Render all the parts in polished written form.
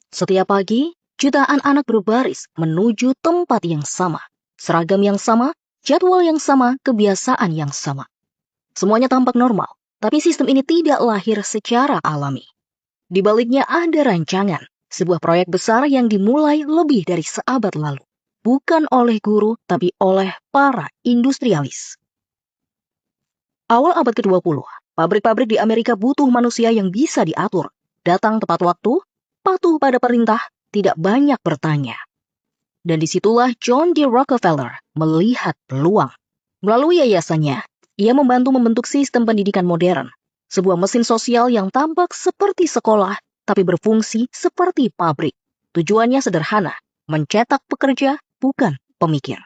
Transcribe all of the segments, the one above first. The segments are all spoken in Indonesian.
Setiap pagi, jutaan anak berbaris menuju tempat yang sama. Seragam yang sama, jadwal yang sama, kebiasaan yang sama. Semuanya tampak normal, tapi sistem ini tidak lahir secara alami. Di baliknya ada rancangan, sebuah proyek besar yang dimulai lebih dari seabad lalu. Bukan oleh guru, tapi oleh para industrialis. Awal abad ke-20, pabrik-pabrik di Amerika butuh manusia yang bisa diatur. Datang tepat waktu, patuh pada perintah, tidak banyak bertanya. Dan disitulah John D. Rockefeller melihat peluang. Melalui yayasannya, ia membantu membentuk sistem pendidikan modern. Sebuah mesin sosial yang tampak seperti sekolah, tapi berfungsi seperti pabrik. Tujuannya sederhana, mencetak pekerja, bukan pemikir.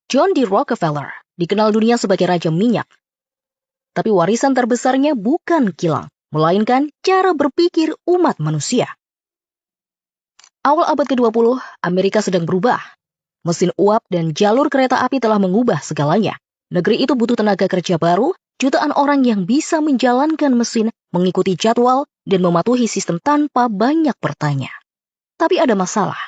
John D. Rockefeller dikenal dunia sebagai raja minyak. Tapi warisan terbesarnya bukan kilang, melainkan cara berpikir umat manusia. Awal abad ke-20, Amerika sedang berubah. Mesin uap dan jalur kereta api telah mengubah segalanya. Negeri itu butuh tenaga kerja baru, jutaan orang yang bisa menjalankan mesin, mengikuti jadwal, dan mematuhi sistem tanpa banyak bertanya. Tapi ada masalah.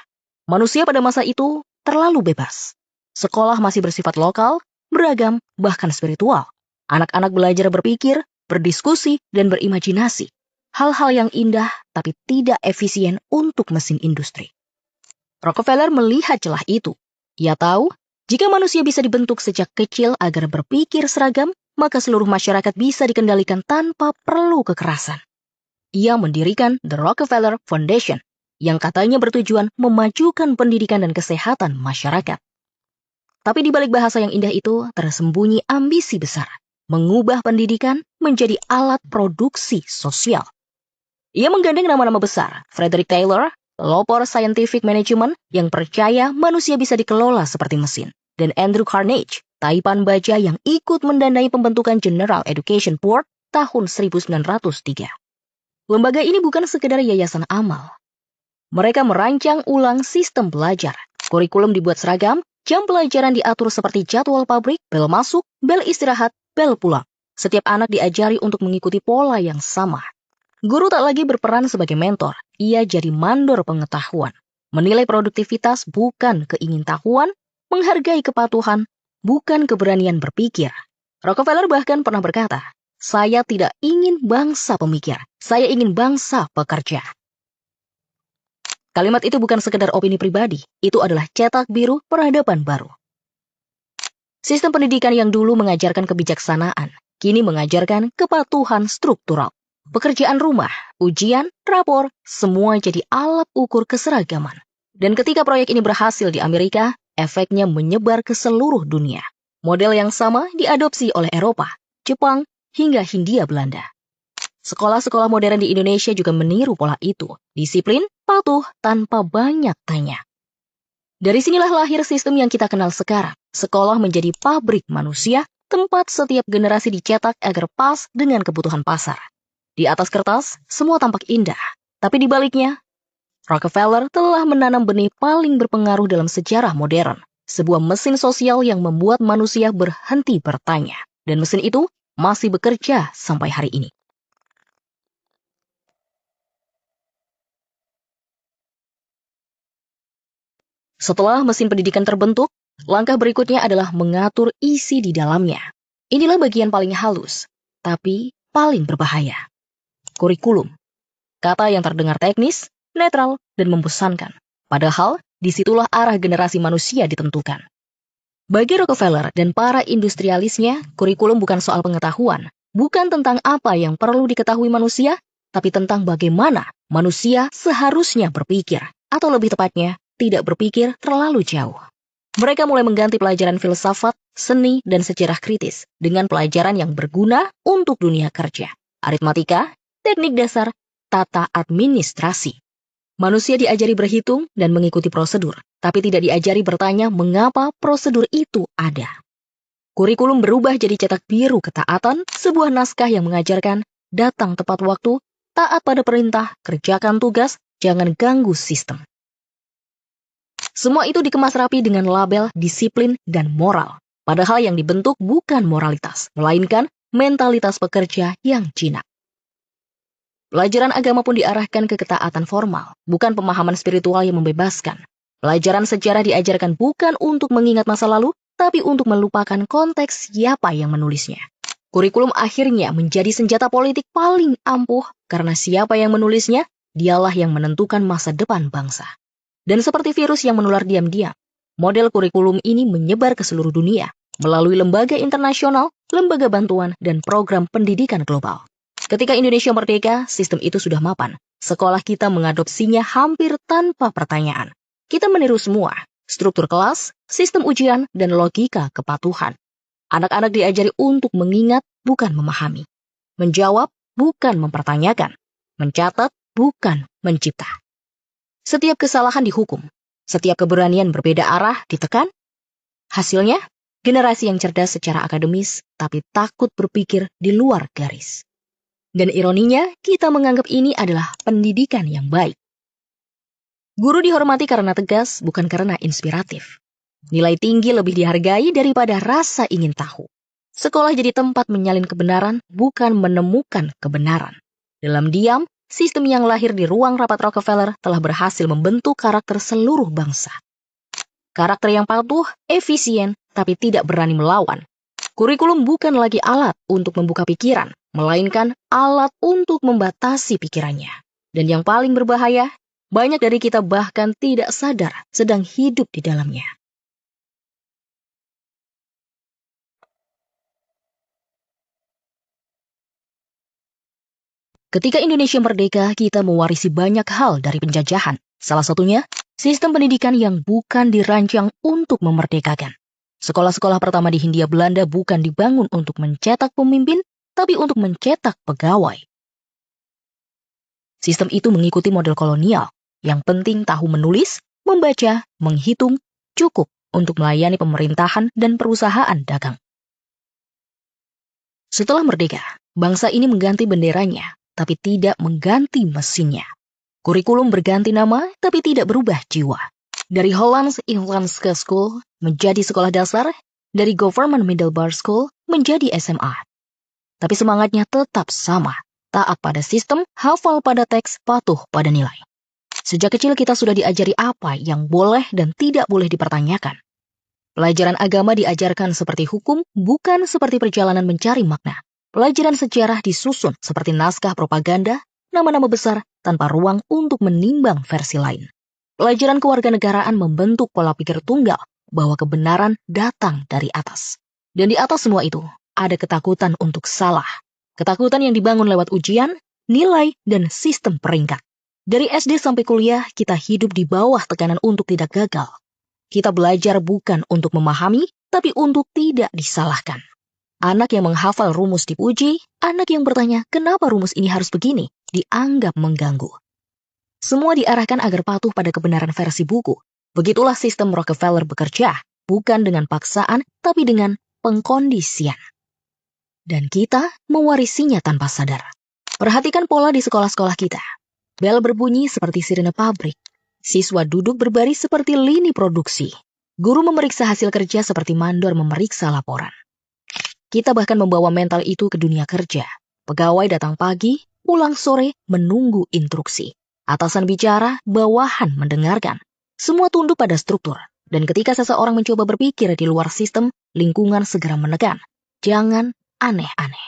Manusia pada masa itu terlalu bebas. Sekolah masih bersifat lokal, beragam, bahkan spiritual. Anak-anak belajar berpikir, berdiskusi, dan berimajinasi. Hal-hal yang indah tapi tidak efisien untuk mesin industri. Rockefeller melihat celah itu. Ia tahu, jika manusia bisa dibentuk sejak kecil agar berpikir seragam, maka seluruh masyarakat bisa dikendalikan tanpa perlu kekerasan. Ia mendirikan The Rockefeller Foundation, yang katanya bertujuan memajukan pendidikan dan kesehatan masyarakat. Tapi di balik bahasa yang indah itu tersembunyi ambisi besar, mengubah pendidikan menjadi alat produksi sosial. Ia menggandeng nama-nama besar, Frederick Taylor, pelopor scientific management yang percaya manusia bisa dikelola seperti mesin, dan Andrew Carnegie, taipan baja yang ikut mendanai pembentukan General Education Board tahun 1903. Lembaga ini bukan sekedar yayasan amal. Mereka merancang ulang sistem belajar. Kurikulum dibuat seragam, jam pelajaran diatur seperti jadwal pabrik, bel masuk, bel istirahat, bel pulang. Setiap anak diajari untuk mengikuti pola yang sama. Guru tak lagi berperan sebagai mentor, ia jadi mandor pengetahuan. Menilai produktivitas bukan keingintahuan, menghargai kepatuhan, bukan keberanian berpikir. Rockefeller bahkan pernah berkata, "Saya tidak ingin bangsa pemikir, saya ingin bangsa pekerja." Kalimat itu bukan sekedar opini pribadi, itu adalah cetak biru peradaban baru. Sistem pendidikan yang dulu mengajarkan kebijaksanaan, kini mengajarkan kepatuhan struktural. Pekerjaan rumah, ujian, rapor, semua jadi alat ukur keseragaman. Dan ketika proyek ini berhasil di Amerika, efeknya menyebar ke seluruh dunia. Model yang sama diadopsi oleh Eropa, Jepang, hingga Hindia Belanda. Sekolah-sekolah modern di Indonesia juga meniru pola itu. Disiplin, patuh, tanpa banyak tanya. Dari sinilah lahir sistem yang kita kenal sekarang. Sekolah menjadi pabrik manusia, tempat setiap generasi dicetak agar pas dengan kebutuhan pasar. Di atas kertas, semua tampak indah. Tapi di baliknya, Rockefeller telah menanam benih paling berpengaruh dalam sejarah modern. Sebuah mesin sosial yang membuat manusia berhenti bertanya. Dan mesin itu masih bekerja sampai hari ini. Setelah mesin pendidikan terbentuk, langkah berikutnya adalah mengatur isi di dalamnya. Inilah bagian paling halus, tapi paling berbahaya. Kurikulum. Kata yang terdengar teknis, netral, dan membosankan. Padahal, disitulah arah generasi manusia ditentukan. Bagi Rockefeller dan para industrialisnya, kurikulum bukan soal pengetahuan, bukan tentang apa yang perlu diketahui manusia, tapi tentang bagaimana manusia seharusnya berpikir, atau lebih tepatnya, tidak berpikir terlalu jauh. Mereka mulai mengganti pelajaran filsafat, seni, dan sejarah kritis dengan pelajaran yang berguna untuk dunia kerja. Aritmatika, teknik dasar, tata administrasi. Manusia diajari berhitung dan mengikuti prosedur, tapi tidak diajari bertanya mengapa prosedur itu ada. Kurikulum berubah jadi cetak biru ketaatan, sebuah naskah yang mengajarkan datang tepat waktu, taat pada perintah, kerjakan tugas, jangan ganggu sistem. Semua itu dikemas rapi dengan label disiplin dan moral. Padahal yang dibentuk bukan moralitas, melainkan mentalitas pekerja yang jinak. Pelajaran agama pun diarahkan ke ketaatan formal, bukan pemahaman spiritual yang membebaskan. Pelajaran sejarah diajarkan bukan untuk mengingat masa lalu, tapi untuk melupakan konteks siapa yang menulisnya. Kurikulum akhirnya menjadi senjata politik paling ampuh karena siapa yang menulisnya, dialah yang menentukan masa depan bangsa. Dan seperti virus yang menular diam-diam, model kurikulum ini menyebar ke seluruh dunia melalui lembaga internasional, lembaga bantuan, dan program pendidikan global. Ketika Indonesia merdeka, sistem itu sudah mapan. Sekolah kita mengadopsinya hampir tanpa pertanyaan. Kita meniru semua, struktur kelas, sistem ujian, dan logika kepatuhan. Anak-anak diajari untuk mengingat, bukan memahami. Menjawab, bukan mempertanyakan. Mencatat, bukan mencipta. Setiap kesalahan dihukum. Setiap keberanian berbeda arah ditekan. Hasilnya, generasi yang cerdas secara akademis, tapi takut berpikir di luar garis. Dan ironinya, kita menganggap ini adalah pendidikan yang baik. Guru dihormati karena tegas, bukan karena inspiratif. Nilai tinggi lebih dihargai daripada rasa ingin tahu. Sekolah jadi tempat menyalin kebenaran, bukan menemukan kebenaran. Dalam diam, sistem yang lahir di ruang rapat Rockefeller telah berhasil membentuk karakter seluruh bangsa. Karakter yang patuh, efisien, tapi tidak berani melawan. Kurikulum bukan lagi alat untuk membuka pikiran, melainkan alat untuk membatasi pikirannya. Dan yang paling berbahaya, banyak dari kita bahkan tidak sadar sedang hidup di dalamnya. Ketika Indonesia merdeka, kita mewarisi banyak hal dari penjajahan. Salah satunya, sistem pendidikan yang bukan dirancang untuk memerdekakan. Sekolah-sekolah pertama di Hindia Belanda bukan dibangun untuk mencetak pemimpin, tapi untuk mencetak pegawai. Sistem itu mengikuti model kolonial, yang penting tahu menulis, membaca, menghitung, cukup untuk melayani pemerintahan dan perusahaan dagang. Setelah merdeka, bangsa ini mengganti benderanya, tapi tidak mengganti mesinnya. Kurikulum berganti nama, tapi tidak berubah jiwa. Dari Hollands Inlandse School menjadi sekolah dasar, dari Government Middelbare School menjadi SMA. Tapi semangatnya tetap sama, taat pada sistem, hafal pada teks, patuh pada nilai. Sejak kecil kita sudah diajari apa yang boleh dan tidak boleh dipertanyakan. Pelajaran agama diajarkan seperti hukum, bukan seperti perjalanan mencari makna. Pelajaran sejarah disusun seperti naskah propaganda, nama-nama besar tanpa ruang untuk menimbang versi lain. Pelajaran kewarganegaraan membentuk pola pikir tunggal bahwa kebenaran datang dari atas. Dan di atas semua itu, ada ketakutan untuk salah. Ketakutan yang dibangun lewat ujian, nilai, dan sistem peringkat. Dari SD sampai kuliah, kita hidup di bawah tekanan untuk tidak gagal. Kita belajar bukan untuk memahami, tapi untuk tidak disalahkan. Anak yang menghafal rumus dipuji, anak yang bertanya, kenapa rumus ini harus begini, dianggap mengganggu. Semua diarahkan agar patuh pada kebenaran versi buku. Begitulah sistem Rockefeller bekerja, bukan dengan paksaan, tapi dengan pengkondisian. Dan kita mewarisinya tanpa sadar. Perhatikan pola di sekolah-sekolah kita. Bel berbunyi seperti sirene pabrik. Siswa duduk berbaris seperti lini produksi. Guru memeriksa hasil kerja seperti mandor memeriksa laporan. Kita bahkan membawa mental itu ke dunia kerja. Pegawai datang pagi, pulang sore, menunggu instruksi. Atasan bicara, bawahan mendengarkan. Semua tunduk pada struktur. Dan ketika seseorang mencoba berpikir di luar sistem, lingkungan segera menekan. Jangan aneh-aneh.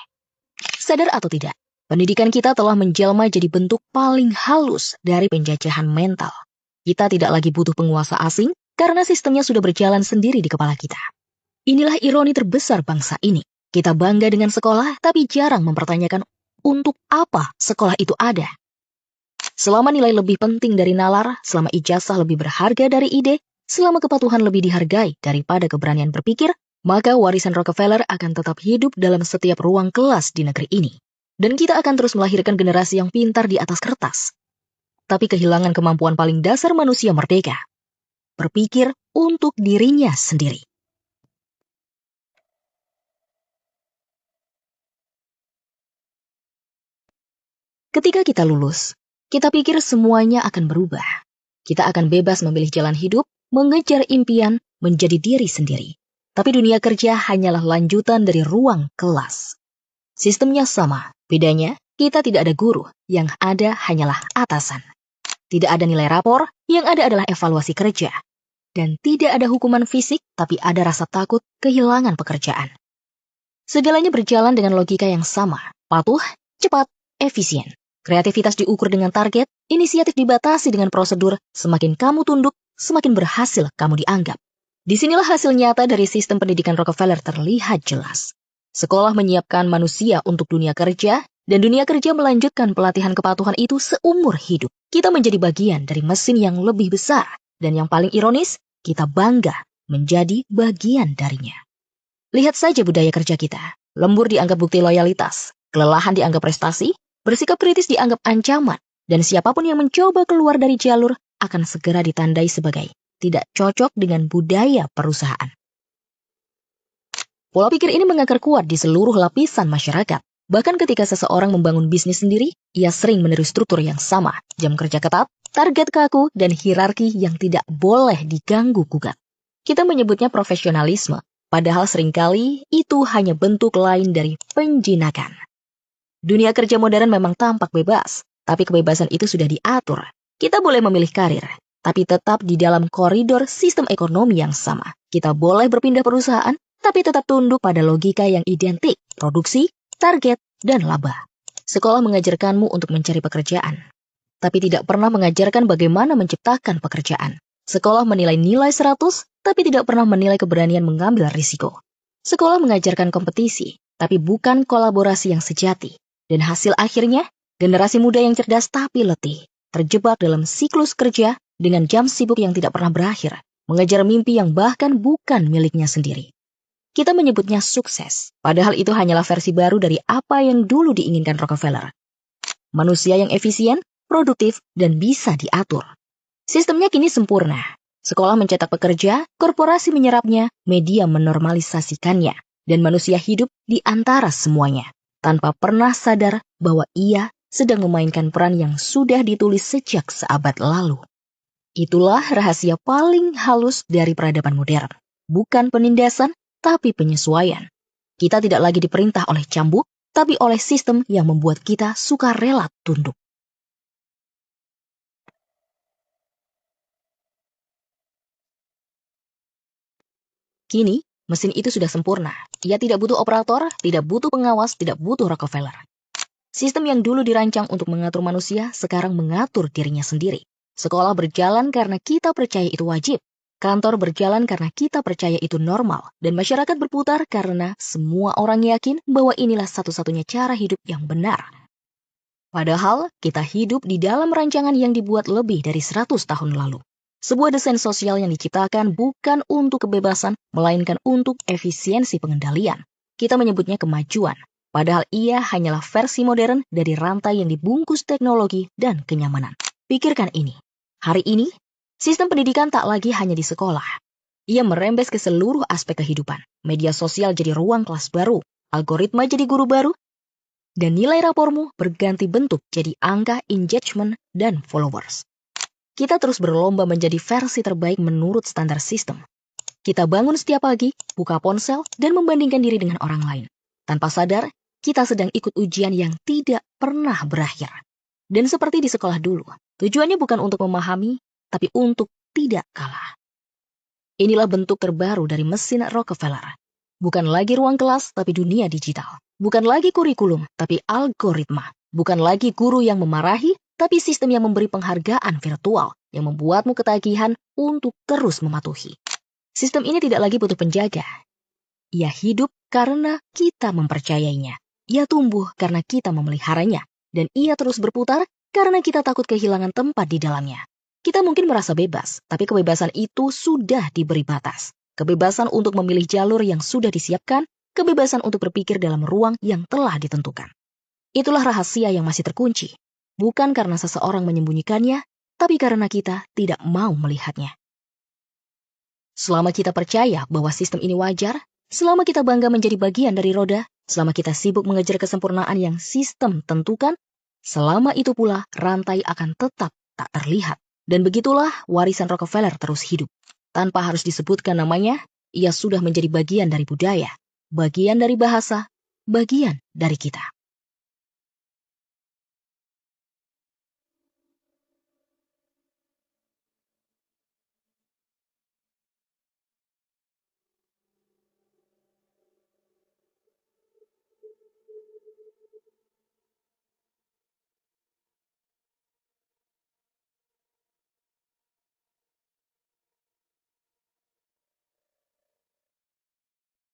Sadar atau tidak, pendidikan kita telah menjelma jadi bentuk paling halus dari penjajahan mental. Kita tidak lagi butuh penguasa asing karena sistemnya sudah berjalan sendiri di kepala kita. Inilah ironi terbesar bangsa ini. Kita bangga dengan sekolah, tapi jarang mempertanyakan untuk apa sekolah itu ada. Selama nilai lebih penting dari nalar, selama ijazah lebih berharga dari ide, selama kepatuhan lebih dihargai daripada keberanian berpikir, maka warisan Rockefeller akan tetap hidup dalam setiap ruang kelas di negeri ini. Dan kita akan terus melahirkan generasi yang pintar di atas kertas. Tapi kehilangan kemampuan paling dasar manusia merdeka. Berpikir untuk dirinya sendiri. Ketika kita lulus, kita pikir semuanya akan berubah. Kita akan bebas memilih jalan hidup, mengejar impian, menjadi diri sendiri. Tapi dunia kerja hanyalah lanjutan dari ruang kelas. Sistemnya sama, bedanya kita tidak ada guru, yang ada hanyalah atasan. Tidak ada nilai rapor, yang ada adalah evaluasi kerja. Dan tidak ada hukuman fisik, tapi ada rasa takut kehilangan pekerjaan. Segalanya berjalan dengan logika yang sama, patuh, cepat, efisien. Kreativitas diukur dengan target, inisiatif dibatasi dengan prosedur, semakin kamu tunduk, semakin berhasil kamu dianggap. Disinilah hasil nyata dari sistem pendidikan Rockefeller terlihat jelas. Sekolah menyiapkan manusia untuk dunia kerja, dan dunia kerja melanjutkan pelatihan kepatuhan itu seumur hidup. Kita menjadi bagian dari mesin yang lebih besar, dan yang paling ironis, kita bangga menjadi bagian darinya. Lihat saja budaya kerja kita. Lembur dianggap bukti loyalitas, kelelahan dianggap prestasi, bersikap kritis dianggap ancaman, dan siapapun yang mencoba keluar dari jalur akan segera ditandai sebagai tidak cocok dengan budaya perusahaan. Pola pikir ini mengakar kuat di seluruh lapisan masyarakat. Bahkan ketika seseorang membangun bisnis sendiri, ia sering meniru struktur yang sama, jam kerja ketat, target kaku, dan hierarki yang tidak boleh diganggu-gugat. Kita menyebutnya profesionalisme, padahal seringkali itu hanya bentuk lain dari penjinakan. Dunia kerja modern memang tampak bebas, tapi kebebasan itu sudah diatur. Kita boleh memilih karir, tapi tetap di dalam koridor sistem ekonomi yang sama. Kita boleh berpindah perusahaan, tapi tetap tunduk pada logika yang identik, produksi, target, dan laba. Sekolah mengajarkanmu untuk mencari pekerjaan, tapi tidak pernah mengajarkan bagaimana menciptakan pekerjaan. Sekolah menilai nilai 100, tapi tidak pernah menilai keberanian mengambil risiko. Sekolah mengajarkan kompetisi, tapi bukan kolaborasi yang sejati. Dan hasil akhirnya, generasi muda yang cerdas tapi letih, terjebak dalam siklus kerja dengan jam sibuk yang tidak pernah berakhir, mengejar mimpi yang bahkan bukan miliknya sendiri. Kita menyebutnya sukses, padahal itu hanyalah versi baru dari apa yang dulu diinginkan Rockefeller. Manusia yang efisien, produktif, dan bisa diatur. Sistemnya kini sempurna. Sekolah mencetak pekerja, korporasi menyerapnya, media menormalisasikannya, dan manusia hidup di antara semuanya, tanpa pernah sadar bahwa ia sedang memainkan peran yang sudah ditulis sejak seabad lalu. Itulah rahasia paling halus dari peradaban modern. Bukan penindasan, tapi penyesuaian. Kita tidak lagi diperintah oleh cambuk, tapi oleh sistem yang membuat kita sukarela tunduk. Kini, mesin itu sudah sempurna. Ia tidak butuh operator, tidak butuh pengawas, tidak butuh Rockefeller. Sistem yang dulu dirancang untuk mengatur manusia, sekarang mengatur dirinya sendiri. Sekolah berjalan karena kita percaya itu wajib. Kantor berjalan karena kita percaya itu normal. Dan masyarakat berputar karena semua orang yakin bahwa inilah satu-satunya cara hidup yang benar. Padahal, kita hidup di dalam rancangan yang dibuat lebih dari 100 tahun lalu. Sebuah desain sosial yang diciptakan bukan untuk kebebasan, melainkan untuk efisiensi pengendalian. Kita menyebutnya kemajuan, padahal ia hanyalah versi modern dari rantai yang dibungkus teknologi dan kenyamanan. Pikirkan ini. Hari ini, sistem pendidikan tak lagi hanya di sekolah. Ia merembes ke seluruh aspek kehidupan. Media sosial jadi ruang kelas baru, algoritma jadi guru baru, dan nilai rapormu berganti bentuk jadi angka engagement dan followers. Kita terus berlomba menjadi versi terbaik menurut standar sistem. Kita bangun setiap pagi, buka ponsel, dan membandingkan diri dengan orang lain. Tanpa sadar, kita sedang ikut ujian yang tidak pernah berakhir. Dan seperti di sekolah dulu, tujuannya bukan untuk memahami, tapi untuk tidak kalah. Inilah bentuk terbaru dari mesin Rockefeller. Bukan lagi ruang kelas, tapi dunia digital. Bukan lagi kurikulum, tapi algoritma. Bukan lagi guru yang memarahi, tapi sistem yang memberi penghargaan virtual, yang membuatmu ketagihan untuk terus mematuhi. Sistem ini tidak lagi butuh penjaga. Ia hidup karena kita mempercayainya. Ia tumbuh karena kita memeliharanya. Dan ia terus berputar karena kita takut kehilangan tempat di dalamnya. Kita mungkin merasa bebas, tapi kebebasan itu sudah diberi batas. Kebebasan untuk memilih jalur yang sudah disiapkan, kebebasan untuk berpikir dalam ruang yang telah ditentukan. Itulah rahasia yang masih terkunci. Bukan karena seseorang menyembunyikannya, tapi karena kita tidak mau melihatnya. Selama kita percaya bahwa sistem ini wajar, selama kita bangga menjadi bagian dari roda, selama kita sibuk mengejar kesempurnaan yang sistem tentukan, selama itu pula rantai akan tetap tak terlihat. Dan begitulah warisan Rockefeller terus hidup. Tanpa harus disebutkan namanya, Ia sudah menjadi bagian dari budaya, bagian dari bahasa, bagian dari kita.